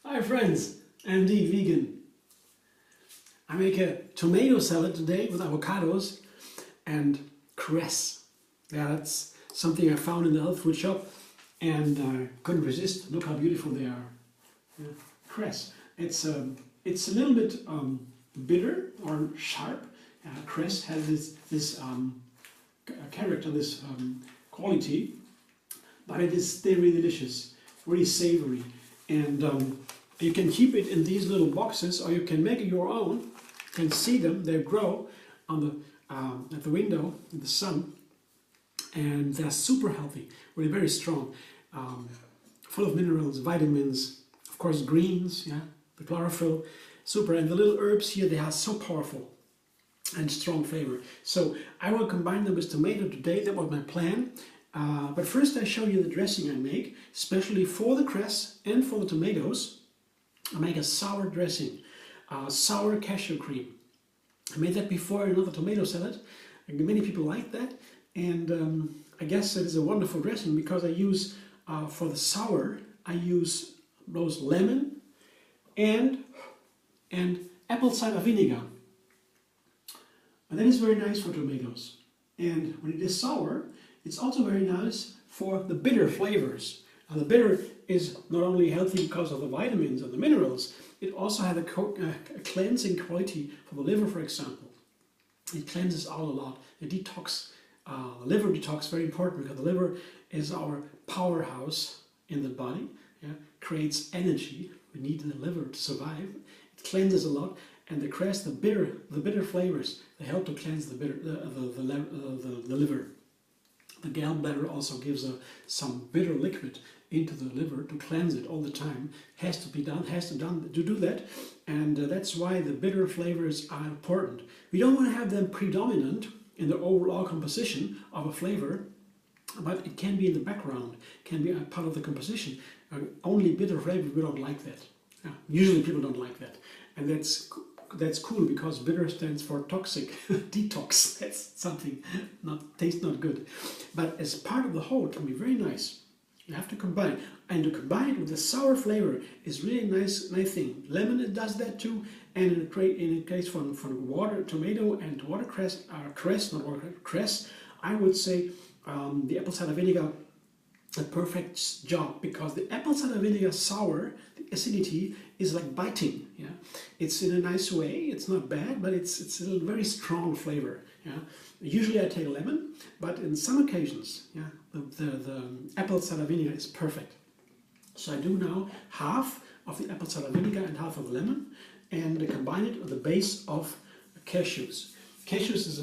Hi friends, I'm the vegan. I make a tomato salad today with avocados and cress. Yeah, that's something I found in the health food shop and I couldn't resist. Look how beautiful they are. Yeah. Cress. It's a little bit bitter or sharp. Cress has this character, this quality, but they're really delicious, really savory, and you can keep it in these little boxes, or you can make it your own. You can see them; they grow on the at the window in the sun, and they're super healthy, really very strong, full of minerals, vitamins, of course greens, yeah, the chlorophyll, super. And the little herbs here, they are so powerful and strong flavor. So I will combine them with tomato today. That was my plan. But first I show you the dressing I make, especially for the cress and for the tomatoes. I make a sour dressing, sour cashew cream. I made that before in another tomato salad. Many people like that, and I guess it is a wonderful dressing because I use, for the sour, I use those lemon and apple cider vinegar. And that is very nice for tomatoes. And when it is sour, it's also very nice for the bitter flavors. And the bitter is not only healthy because of the vitamins and the minerals, it also has a cleansing quality for the liver, for example. It cleanses out a lot. It detox, liver detox, very important because the liver is our powerhouse in the body. Yeah? Creates energy. We need the liver to survive. It cleanses a lot. And the cress, the bitter flavors, they help to cleanse the liver. The gallbladder also gives some bitter liquid into the liver to cleanse it all the time. Has to be done, to do that, and that's why the bitter flavors are important. We don't want to have them predominant in the overall composition of a flavor, but it can be in the background, can be a part of the composition. Only bitter flavors, we don't like that. Usually people don't like that, and that's cool because bitter stands for toxic, detox. That's something tastes not good, but as part of the whole, it can be very nice. You have to combine, and to combine it with the sour flavor is really nice thing. Lemon, it does that too, and in a case from water, tomato and watercress, cress, I would say the apple cider vinegar a perfect job, because the apple cider vinegar sour, the acidity is like biting. Yeah, it's in a nice way. It's not bad, but it's a very strong flavor. Yeah, usually I take lemon, but in some occasions, yeah, the apple cider vinegar is perfect. So I do now half of the apple cider vinegar and half of the lemon, and combine it with the base of cashews. Cashews is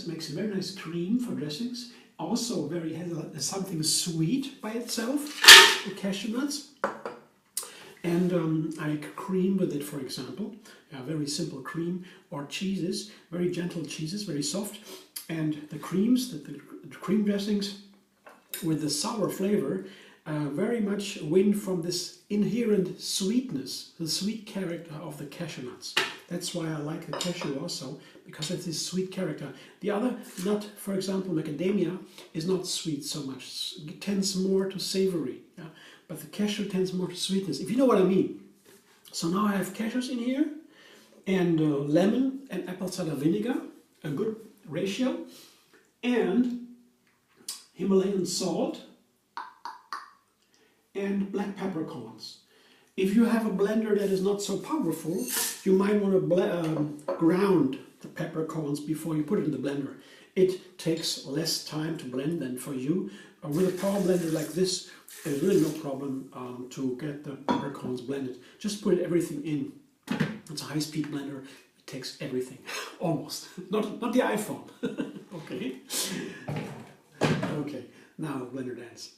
makes a very nice cream for dressings. Also has something sweet by itself, the cashew nuts. And I cream with it, for example, a very simple cream, or cheeses, very gentle cheeses, very soft. And the creams, the cream dressings with the sour flavor very much win from this inherent sweetness, the sweet character of the cashew nuts. That's why I like the cashew also, because it's this sweet character. The other nut, for example, macadamia, is not sweet so much. It tends more to savory, yeah? But the cashew tends more to sweetness, if you know what I mean. So now I have cashews in here, and lemon and apple cider vinegar, a good ratio, and Himalayan salt, and black peppercorns. If you have a blender that is not so powerful, you might want to ground the peppercorns before you put it in the blender. It takes less time to blend than for you. With a power blender like this, there's really no problem to get the peppercorns blended. Just put everything in. It's a high-speed blender. It takes everything, almost. Not the iPhone. Okay. Okay. Now blender dance.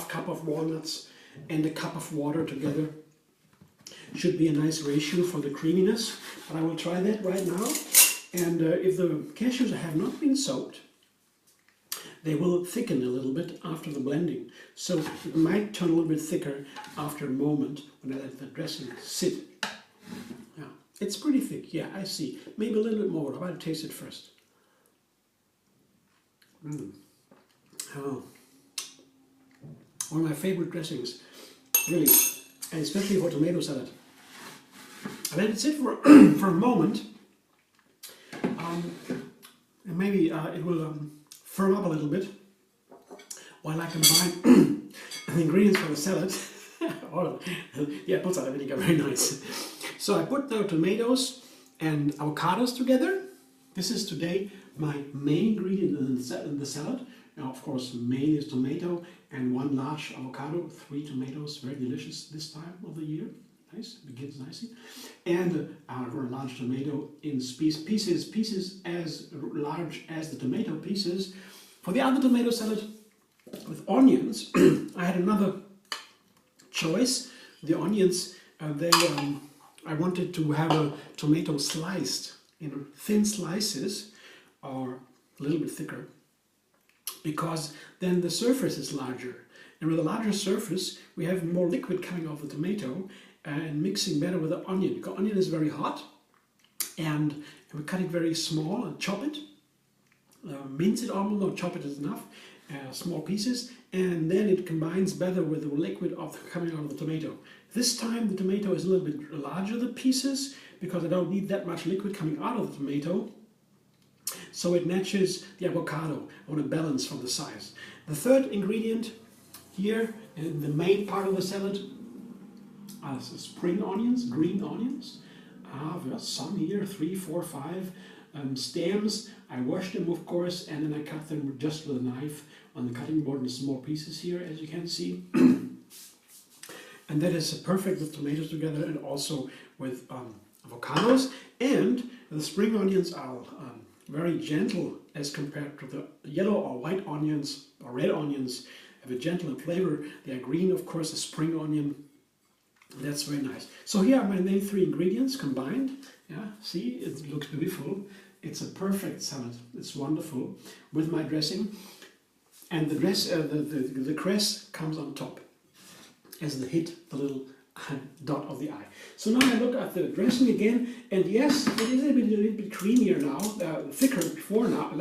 half cup of walnuts and a cup of water together. Should be a nice ratio for the creaminess, but I will try that right now. And if the cashews have not been soaked, they will thicken a little bit after the blending. So it might turn a little bit thicker after a moment when I let the dressing sit. Yeah, it's pretty thick. Yeah, I see. Maybe a little bit more. I'll taste it first. Oh, one of my favorite dressings, really, and especially for tomato salad. I let it sit for for a moment, and maybe it will firm up a little bit while I combine the ingredients for the salad. The apple cider vinegar, very nice. So I put now tomatoes and avocados together. This is today my main ingredient in the salad. Now, of course, main is tomato and one large avocado, 3 tomatoes, very delicious this time of the year. Nice, begins nicely. And a large tomato in pieces as large as the tomato pieces. For the other tomato salad with onions, I had another choice. The onions, I wanted to have a tomato sliced in thin slices or a little bit thicker, because then the surface is larger. And with a larger surface, we have more liquid coming off the tomato and mixing better with the onion. Because onion is very hot, and we cut it very small and chop it. Mince it almost, no, chop it is enough, small pieces, and then it combines better with the liquid coming out of the tomato. This time the tomato is a little bit larger, the pieces, because I don't need that much liquid coming out of the tomato. So it matches the avocado. I want to balance from the size. The third ingredient here in the main part of the salad are spring onions, green onions. There's some here, 3, 4, 5 stems. I wash them, of course, and then I cut them just with a knife on the cutting board in small pieces here, as you can see. And that is perfect with tomatoes together, and also with avocados. And the spring onions are very gentle as compared to the yellow or white onions or red onions. Have a gentler flavor. They are green, of course, the spring onion. That's very nice. So here are my main 3 ingredients combined. Yeah, see, it looks beautiful. It's a perfect salad. It's wonderful with my dressing. And the cress comes on top as the hit, the little dot of the eye. So now I look at the dressing again, and yes, it is a little bit creamier now, thicker like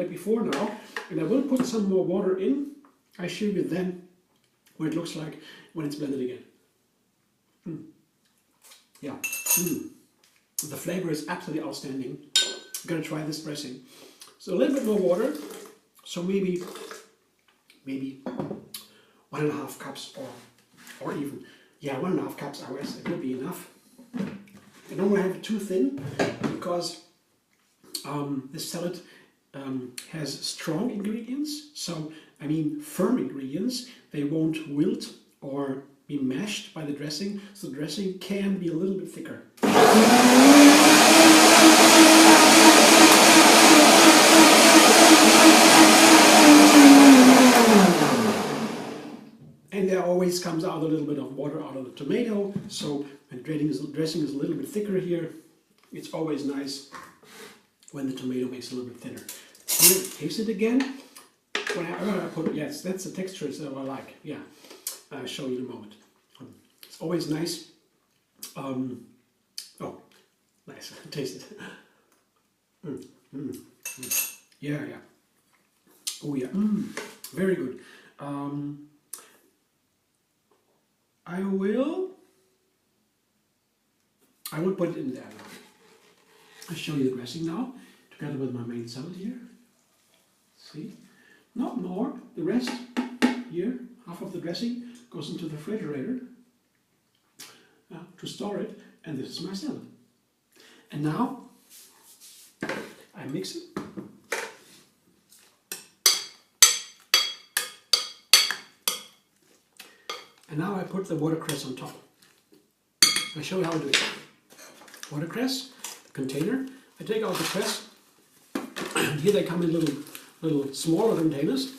before now, and I will put some more water in. I show you then what it looks like when it's blended again. Yeah, the flavor is absolutely outstanding. I'm gonna try this dressing. So a little bit more water, so maybe 1.5 cups or even, yeah, 1.5 cups, I guess it will be enough. I don't want to have it too thin, because this salad has strong ingredients, so I mean firm ingredients. They won't wilt or be mashed by the dressing, so the dressing can be a little bit thicker. And there always comes out a little bit of water out of the tomato, so when dressing is a little bit thicker here, it's always nice when the tomato makes it a little bit thinner. Here, taste it again. When I put it, yes, that's the texture that I like. Yeah, I'll show you in a moment. It's always nice. Oh, nice. Taste it. Yeah. Oh yeah. Very good. I will put it in there now. I'll show you the dressing now, together with my main salad here. See? Not more. The rest here, half of the dressing, goes into the refrigerator to store it, and this is my salad. And now I mix it. And now I put the watercress on top. I'll show you how to do it. Watercress, the container. I take out the cress. Here they come in little smaller containers.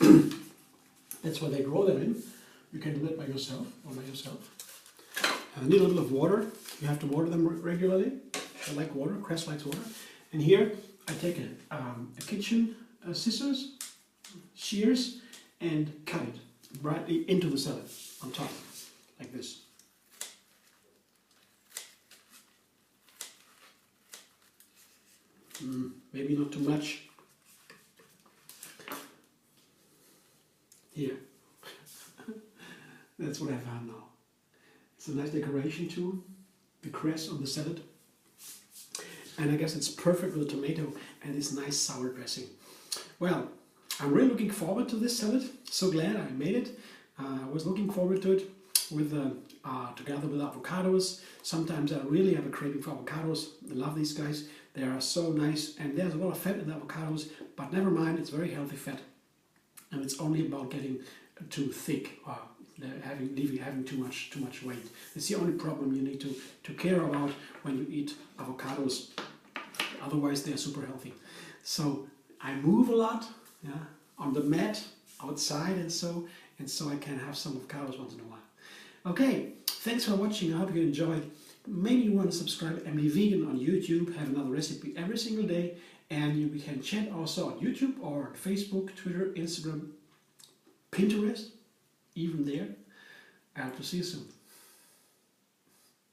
That's where they grow them in. You can do that by yourself or by yourself. And I need a little of water. You have to water them regularly. I like water, Cress likes water. And here I take a kitchen scissors, shears, and cut it right into the salad on top, like this. Maybe not too much. Here. That's what I found now. It's a nice decoration too, the cress on the salad. And I guess it's perfect with the tomato and this nice sour dressing. Well, I'm really looking forward to this salad. So glad I made it. I was looking forward to it with together with avocados. Sometimes I really have a craving for avocados. I love these guys. They are so nice, and there's a lot of fat in the avocados, but never mind, it's very healthy fat. And it's only about getting too thick or having too much weight. It's the only problem you need to care about when you eat avocados. Otherwise, they're super healthy. So I move a lot, yeah, on the mat outside, and so I can have some avocados once in a while. Okay, thanks for watching. I hope you enjoyed. Maybe you want to subscribe. I'm Vegan on YouTube. Have another recipe every single day, and we can chat also on YouTube or Facebook, Twitter, Instagram, Pinterest, even there. I hope to see you soon.